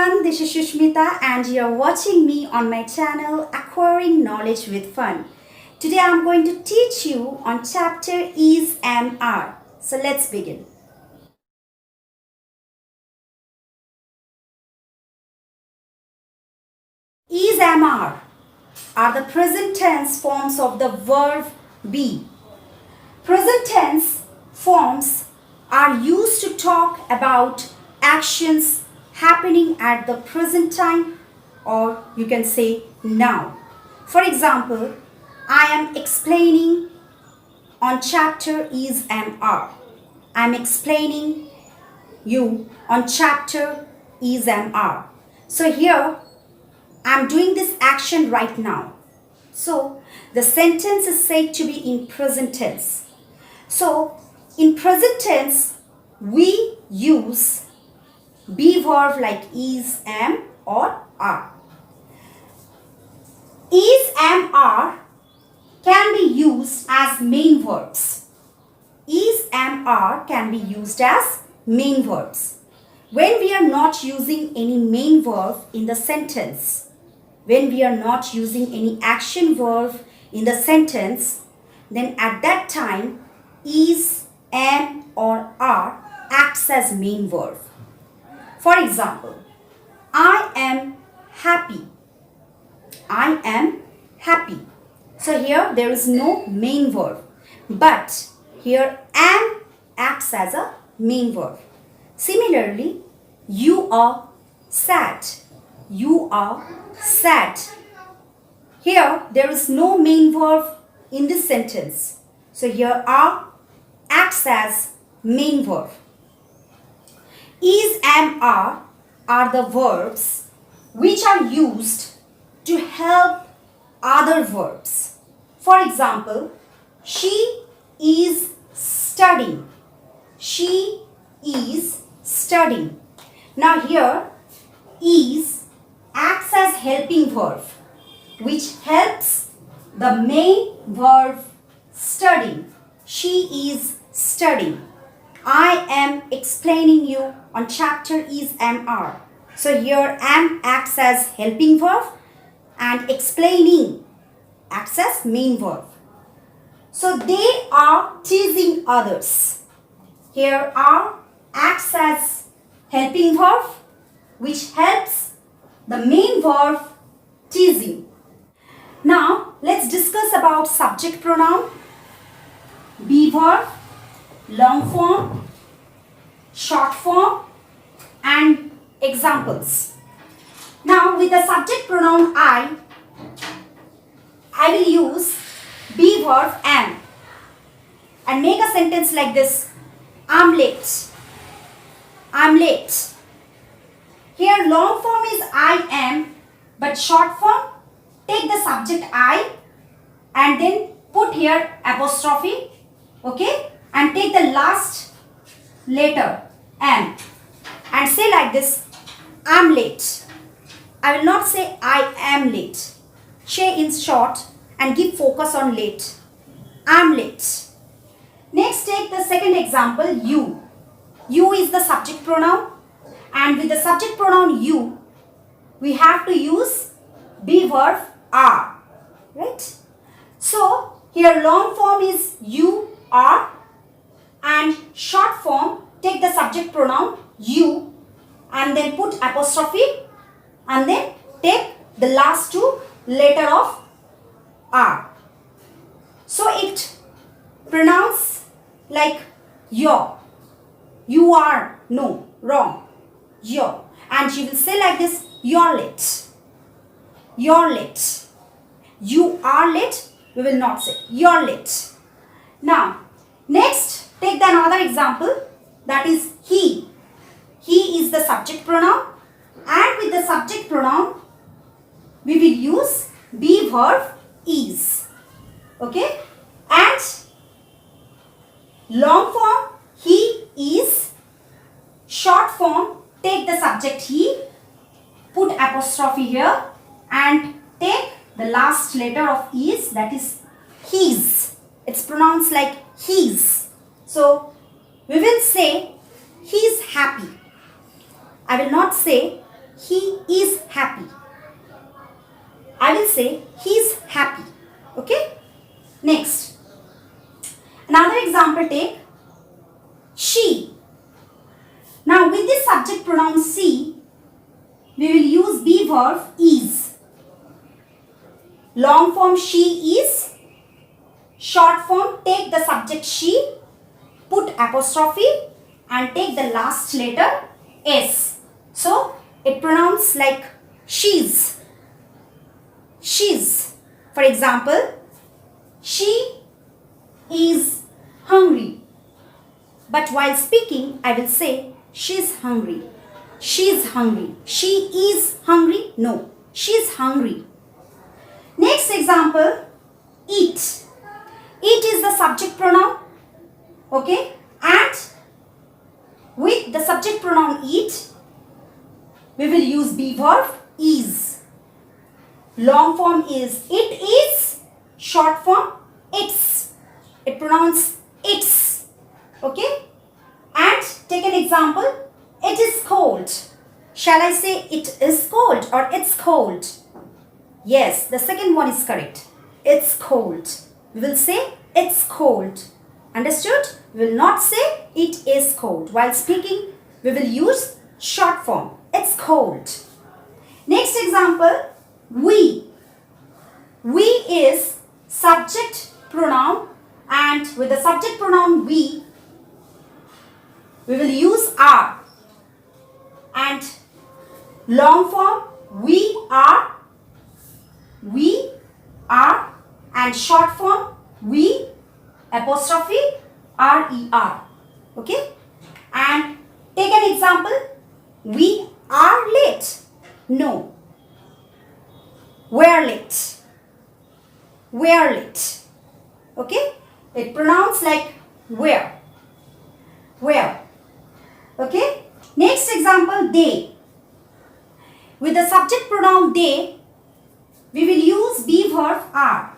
everyone, this is Sushmita and you're watching me on my channel Acquiring Knowledge with Fun. Today I'm going to teach you on chapter Is, Am, Are. So let's begin. Is, am, are the present tense forms of the verb be. Present tense forms are used to talk about actions happening at the present time, or you can say now. For example, I am explaining on chapter Is, Am, Are. I am explaining you on chapter Is, Am, Are. So here I am doing this action right now. So the sentence is said to be in present tense. So in present tense we use be verb like is, am or are. Is, am, are can be used as main verbs. Is, am, are can be used as main verbs. When we are not using any main verb in the sentence, when we are not using any action verb in the sentence, then at that time is, am or are acts as main verb. For example, I am happy. I am happy. So here there is no main verb, but here am acts as a main verb. Similarly, you are sad. You are sad. Here there is no main verb in this sentence. So here are acts as main verb. Is, am, are the verbs which are used to help other verbs. For example, she is studying. She is studying. Now here is acts as helping verb which helps the main verb studying. She is studying. I am explaining you on chapter Is, Am, Are. So here am acts as helping verb and explaining acts as main verb. So they are teasing others. Here are acts as helping verb which helps the main verb teasing. Now let's discuss about subject pronoun, be verb, long form, short form and examples. Now with the subject pronoun I will use be verb am and make a sentence like this. I'm late. I'm late. Here long form is I am, but short form take the subject I and then put here apostrophe, okay, and take the last letter am and say like this, I'm late. I will not say I am late. Say in short and give focus on late. I'm late. Next take the second example, you. You is the subject pronoun and with the subject pronoun you we have to use be verb are, right? So here long form is you are and short form take the subject pronoun you and then put apostrophe and then take the last two letter of are. So it pronounce like your. You are, no, wrong, your. And you will say like this, you're late. You're late. You are late, we will not say, you're late. Now, next take the another example, that is he. He is the subject pronoun and with the subject pronoun we will use be verb is, okay, and long form he is, short form take the subject he, put apostrophe here and take the last letter of is, that is his. It's pronounced like his. So we will say he is happy. I will not say he is happy. I will say he's happy. Okay? Next. Another example take she. Now with this subject pronoun she, we will use be verb is. Long form she is. Short form take the subject she, put apostrophe and take the last letter s. So it pronounced like she's. She's. For example, she is hungry. But while speaking, I will say she's hungry. She's hungry. She is hungry? No. She's hungry. Next example, eat. Eat is the subject pronoun. Okay? And with the subject pronoun eat, we will use be verb is. Long form is it is. Short form it's. It pronounced it's. Okay? And take an example. It is cold. Shall I say it is cold or it's cold? Yes, the second one is correct. It's cold. We will say it's cold. Understood? We will not say it is cold. While speaking, we will use short form. It's cold. Next example, we. We is subject pronoun, and with the subject pronoun we will use are. And long form we are, and short form we apostrophe R-E-R. Okay? And take an example. We are late. No. We're late. We're late. Okay? It pronounced like where. Where. Okay? Next example, they. With the subject pronoun they, we will use be verb are.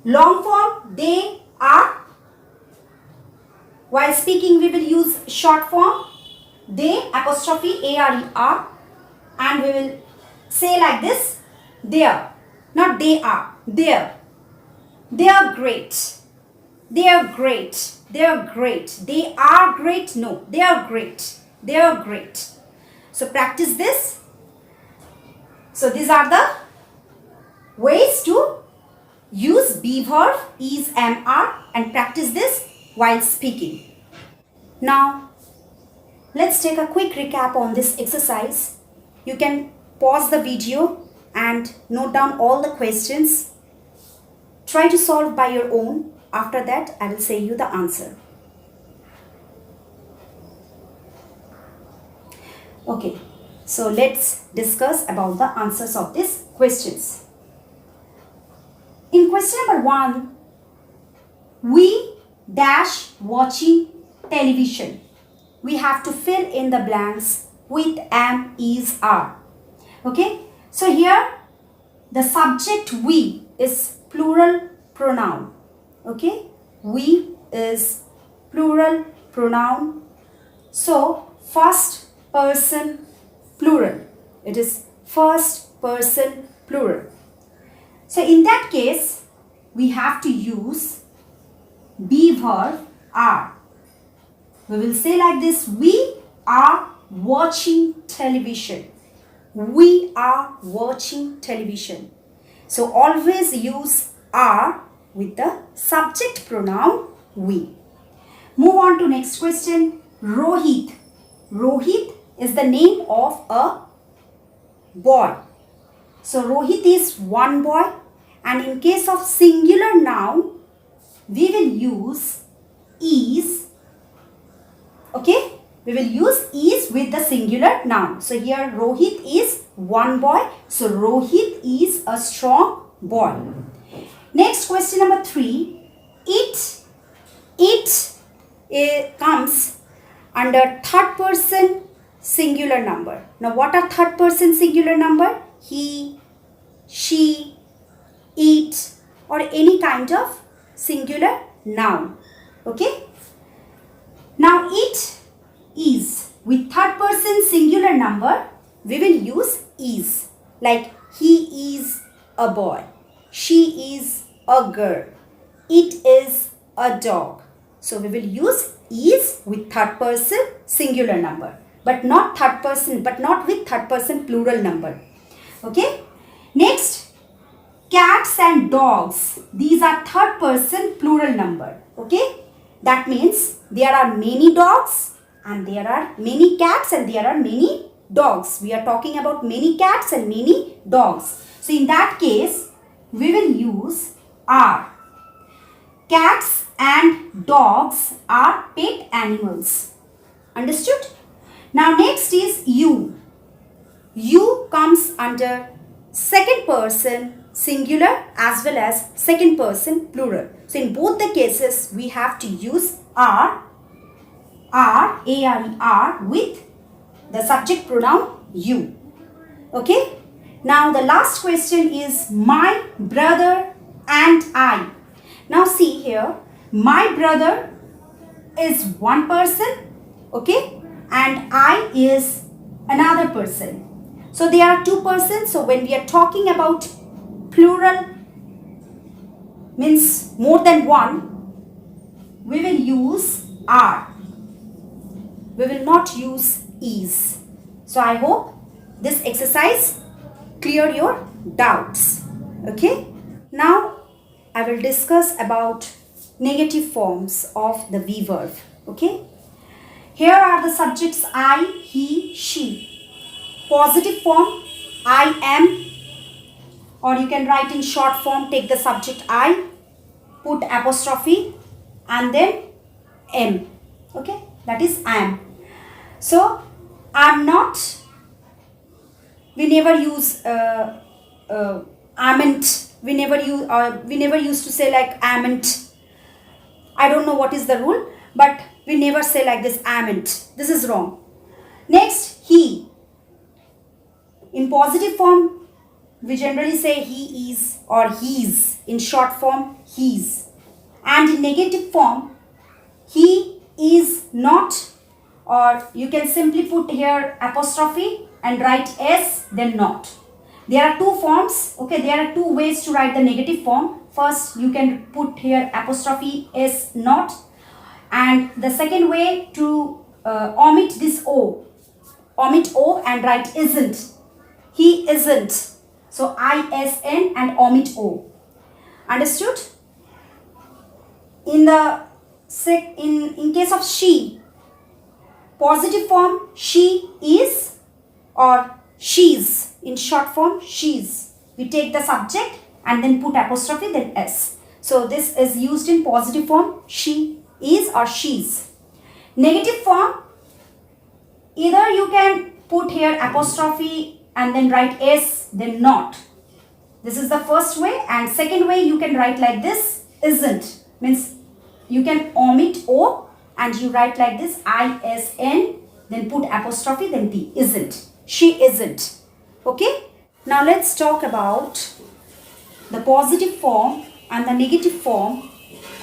Long form they are. While speaking, we will use short form they apostrophe A-R-E-R, and we will say like this, there, not they are, there. They are great. They are great. They are great. They are great. No, they are great. They are great. So practice this. So these are the ways to use be verb is, am, are, and practice this while speaking. Now let's take a quick recap on this exercise. You can pause the video and note down all the questions. Try to solve by your own. After that, I will say you the answer. Okay, so let's discuss about the answers of these questions. In question number 1, we dash watching television. We have to fill in the blanks with am, is, are. Okay, so here the subject we is plural pronoun. Okay, we is plural pronoun. So first person plural. It is first person plural. So in that case, we have to use be verb are. We will say like this, we are watching television. We are watching television. So always use are with the subject pronoun we. Move on to next question. Rohit. Rohit is the name of a boy. So Rohit is one boy, and in case of singular noun, we will use is. Okay, we will use is with the singular noun. So here Rohit is one boy. So Rohit is a strong boy. Next question number 3. It comes under third person singular number. Now what are third person singular number? He, she, it, or any kind of singular noun. Okay. Now it is with third person singular number. we will use is. Like he is a boy, she is a girl, it is a dog. So we will use is with third person singular number, but not with third person plural number. Okay. Next, cats and dogs. These are third person plural number. Okay. That means there are many dogs and there are many cats and there are many dogs. We are talking about many cats and many dogs. So in that case, we will use are. Cats and dogs are pet animals. Understood? Now next is you. You comes under second person singular as well as second person plural. So in both the cases, we have to use are, A-R-E-R with the subject pronoun you. Okay. Now the last question is my brother and I. Now see here, my brother is one person, okay, and I is another person. So there are two persons. So when we are talking about plural, means more than one, we will use are. We will not use is. So I hope this exercise clear your doubts. Okay. Now I will discuss about negative forms of the be verb. Okay. Here are the subjects I, he, she. Positive form I am, or you can write in short form, take the subject I, put apostrophe and then am. Okay. That is I am. So I'm not. We never use amn't. We never used to say like amn't. I don't know what is the rule, but we never say like this amn't. This is wrong. Next, he. In positive form, we generally say he is or he's. In short form, he's. And in negative form, he is not, or you can simply put here apostrophe and write s then not. There are two forms. Okay, there are two ways to write the negative form. First, you can put here apostrophe s not, and the second way to omit this o. Omit o and write isn't. He isn't. So isn and omit o. Understood? In the in case of she, positive form she is or she's. In short form, she's. We take the subject and then put apostrophe then s. So this is used in positive form, she is or she's. Negative form, either you can put here apostrophe and then write s then not. This is the first way, and second way you can write like this, isn't. Means you can omit o and you write like this, isn, then put apostrophe then t, isn't. She isn't. Okay. Now let's talk about the positive form and the negative form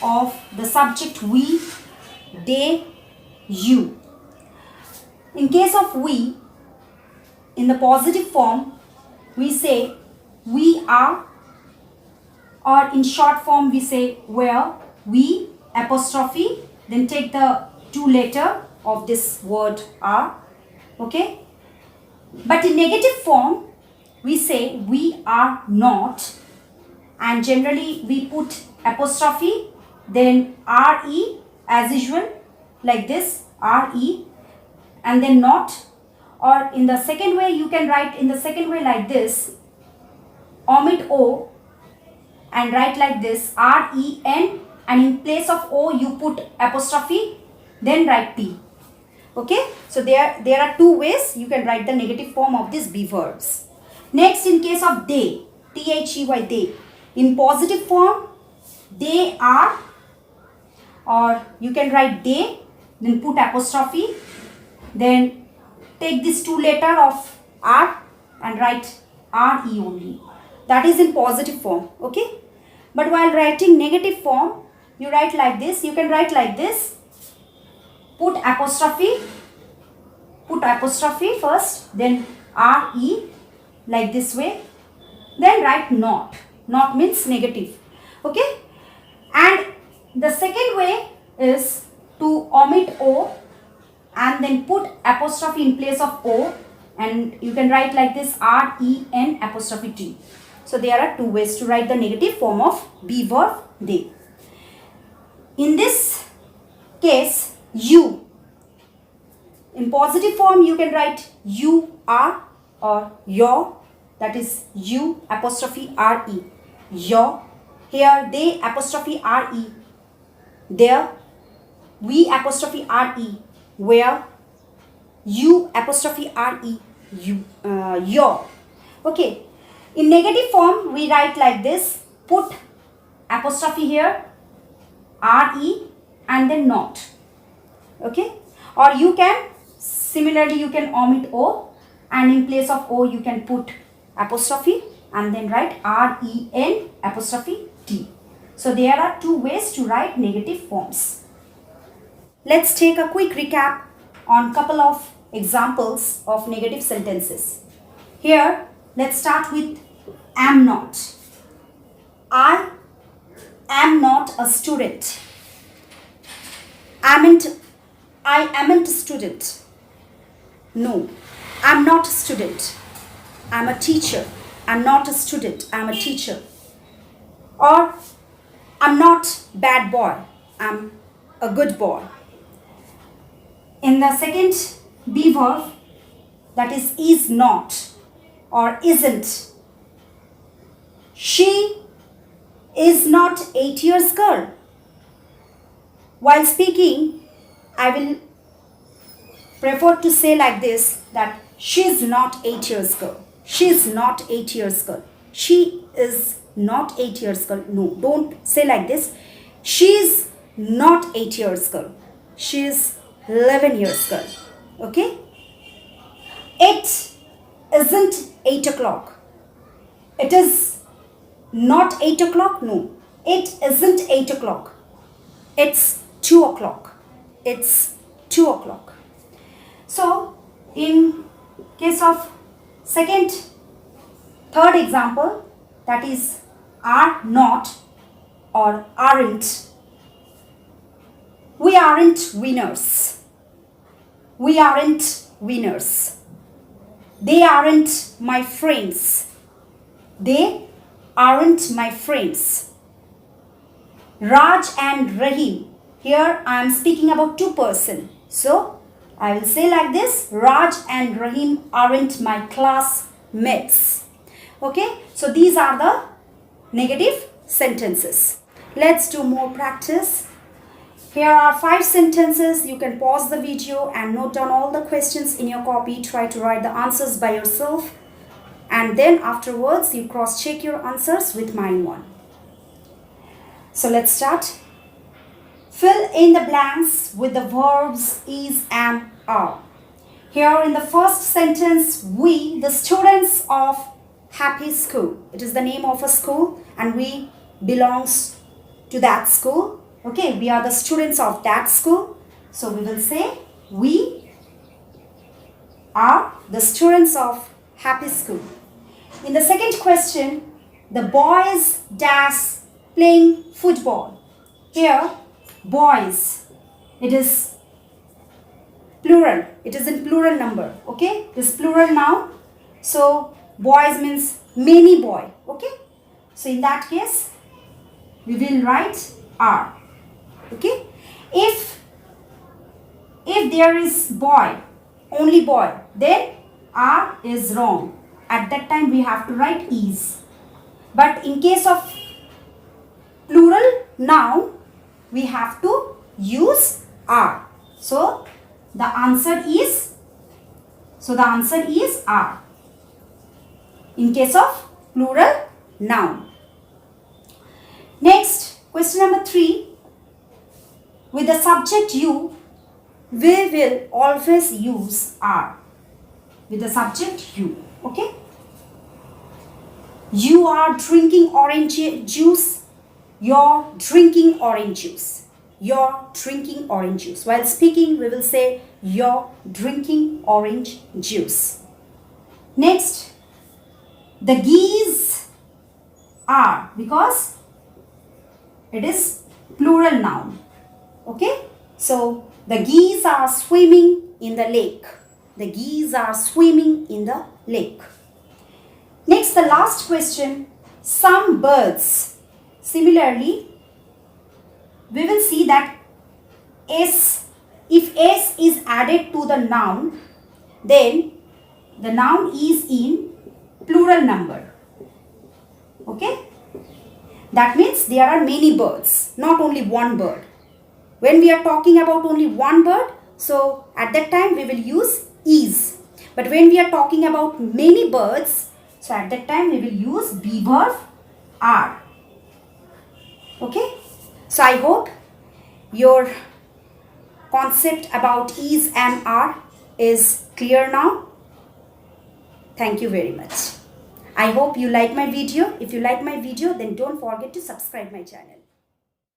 of the subject we, they, you. In case of we, in the positive form, we say we are, or in short form we say where, we, apostrophe, then take the two letter of this word are. Okay. But in negative form, we say we are not, and generally we put apostrophe, then re as usual, like this, re, and then not. Or in the second way, you can write in the second way like this, omit o and write like this, ren, and in place of o you put apostrophe, then write t. Okay, so there are two ways you can write the negative form of these be verbs. Next, in case of they, they, they. In positive form, they are, or you can write they, then put apostrophe, then take this two letter of r and write re only. That is in positive form. Okay, but while writing negative form, you write like this. You can write like this. Put apostrophe put apostrophe first, then RE like this way, then write not. Not means negative. Okay? And the second way is to omit O and then put apostrophe in place of O, and you can write like this REN apostrophe T. So there are two ways to write the negative form of be verb they. In this case, you. In positive form you can write you are or your, that is you apostrophe RE, your. Here they apostrophe RE, there we apostrophe RE, where you apostrophe RE, you, your. Okay. In negative form we write like this, put apostrophe here, RE and then not. Okay. Or you can, similarly you can omit O and in place of O you can put apostrophe and then write REN apostrophe T. So there are two ways to write negative forms. Let's take a quick recap on couple of examples of negative sentences. Here, let's start with am not. I am not a student. I amn't a student. No, I'm not a student. I'm a teacher. I'm not a student. I'm a teacher. Or I'm not bad boy. I'm a good boy. In the second be verb, that is not or isn't. She is not 8 years girl. While speaking, I will prefer to say like this, that she is not 8 years girl. She is not 8 years girl. She is not 8 years girl. No, don't say like this. She is not 8 years girl. She is 11 years girl. Okay? It isn't 8 o'clock. It is not 8 o'clock. No, it isn't 8 o'clock. It's 2 o'clock. It's 2 o'clock. So, in case of third example, that is are not or aren't. We aren't winners. We aren't winners. They aren't my friends. They aren't my friends. Raj and Rahim. Here I am speaking about two persons. So I will say like this, Raj and Rahim aren't my classmates. Okay, so these are the negative sentences. Let's do more practice. Here are 5 sentences. You can pause the video and note down all the questions in your copy. Try to write the answers by yourself. And then afterwards, you cross-check your answers with mine one. So let's start. Fill in the blanks with the verbs is, am, are. Here in the first sentence, we, the students of Happy School. It is the name of a school and we belongs to that school. Okay, we are the students of that school. So we will say we are the students of Happy School. In the second question, the boys dash playing football. Here, boys, it is plural. It is in plural number. Okay, it is plural now. So boys means many boy. Okay, so in that case, we will write are. Okay, if there is boy, only boy, then are is wrong. At that time we have to write is. But in case of plural noun, we have to use are. So the answer is are. In case of plural noun. Next, question number 3. With the subject you, we will always use are. With the subject you. Okay? You are drinking orange juice. You're drinking orange juice. You're drinking orange juice. While speaking, we will say you're drinking orange juice. Next, the geese are, because it is plural noun. Okay, so the geese are swimming in the lake. The geese are swimming in the lake. Next, the last question, some birds. Similarly, we will see that S, if S is added to the noun, then the noun is in plural number. Okay? That means there are many birds, not only one bird. When we are talking about only one bird, so at that time we will use is. But when we are talking about many birds, so at that time we will use be verb are. Okay? So I hope your concept about is, am, are is clear now. Thank you very much. I hope you like my video. If you like my video, then don't forget to subscribe my channel.